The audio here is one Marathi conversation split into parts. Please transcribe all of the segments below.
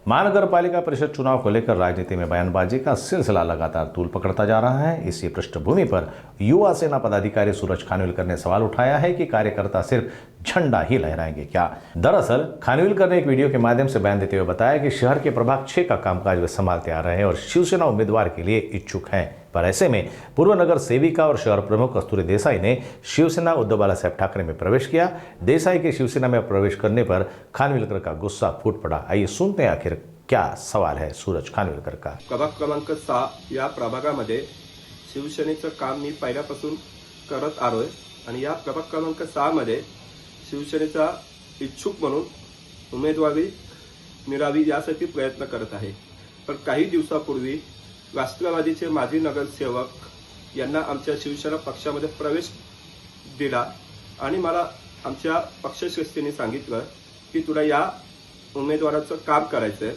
महानगर पालिका परिषद चुनाव को लेकर राजनीति में बयानबाजी का सिलसिला लगातार तूल पकड़ता जा रहा है। इसी पृष्ठभूमि पर युवा सेना पदाधिकारी सूरज खानविलकर ने सवाल उठाया है कि कार्यकर्ता सिर्फ झंडा ही लहराएंगे क्या। दरअसल खानविलकर ने एक वीडियो के माध्यम से बयान देते हुए बताया कि शहर के प्रभाग 6 का कामकाज वे संभालते आ रहे हैं और शिवसेना उम्मीदवार के लिए इच्छुक हैं। पर ऐसे में पूर्व नगर सेविका और शहर प्रमुख कस्तूरी देसाई ने शिवसेना उद्धव बालासाहेब ठाकरे में प्रवेश किया। देसाई के शिवसेना में प्रवेश करने पर खानविलकर का गुस्सा फूट पड़ा। आइए सुनते हैं आखिर क्या सवाल है सूरज खानविलकर का। प्रभाग क्रमांक 6 या प्रभागामध्ये शिवसेनेचं काम मी पहिल्यापासून करत आलोय आणि या प्रभाग क्रमांक 6 मध्ये शिवसेनेचा इच्छुक म्हणून उमेदवारी मिळावी यासाठी प्रयत्न करत आहे। पण काही दिवसापूर्वी राष्ट्रवादीचे माजी नगरसेवक यांना आमच्या शिवसेना पक्षामध्ये प्रवेश दिला आणि मला आमच्या पक्षश्रेष्ठींनी सांगितलं की तुला या उमेदवाराचं काम करायचंय।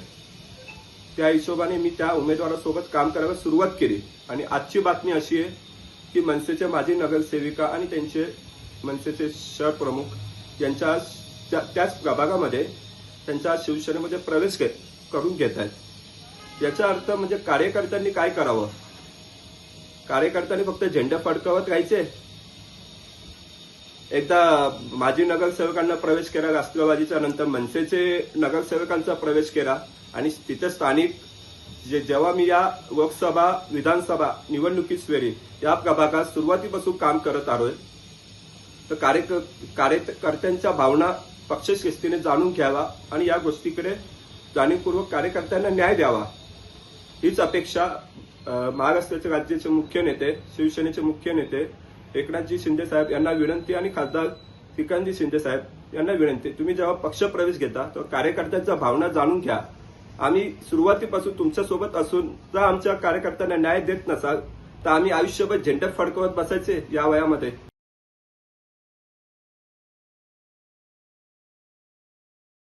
त्या हिशोबाने मी त्या उमेदवारासोबत काम करायला सुरुवात केली आणि आजची बातमी अशी आहे की मनसेचे माजी नगरसेविका आणि त्यांचे मनसेचे शहर प्रमुख यांच्या त्याच प्रभागामध्ये त्यांच्या शिवसेनेमध्ये प्रवेश करून घेत आहेत। याचा अर्थ म्हणजे कार्यकर्त्यांनी काय करावं? कार्यकर्त्यांनी फक्त झेंडा फडकवत राहायचे? एकदा माजी नगरसेवकांना प्रवेश केला राष्ट्रवादीच्या, नंतर मनसेचे नगरसेवकांचा प्रवेश केला आणि तिथे स्थानिक जेव्हा मी या लोकसभा विधानसभा निवडणुकीस वेळी या प्रभागात सुरुवातीपासून काम करत आलोय, तर कार्यकर्त्यांच्या भावना पक्षश्रेष्ठीने जाणून घ्यावा आणि या गोष्टीकडे जाणीवपूर्वक कार्यकर्त्यांना न्याय द्यावा हीच अपेक्षा महाराष्ट्राचे राज्याचे मुख्य नेते, शिवसेनेचे मुख्य नेते एकनाथजी शिंदे साहेब यांना विनंती आणि खासदार श्रीकांतजी शिंदे साहेब यांना विनंती, तुम्ही जेव्हा पक्ष प्रवेश घेता तर कार्यकर्त्यांच्या भावना जाणून घ्या। आम्ही सुरुवातीपासून तुमच्या सोबत असून जर आमच्या कार्यकर्त्यांना न्याय देत नसाल तर आम्ही आयुष्यभर झेंडा फडकवत बसायचे या वयामध्ये?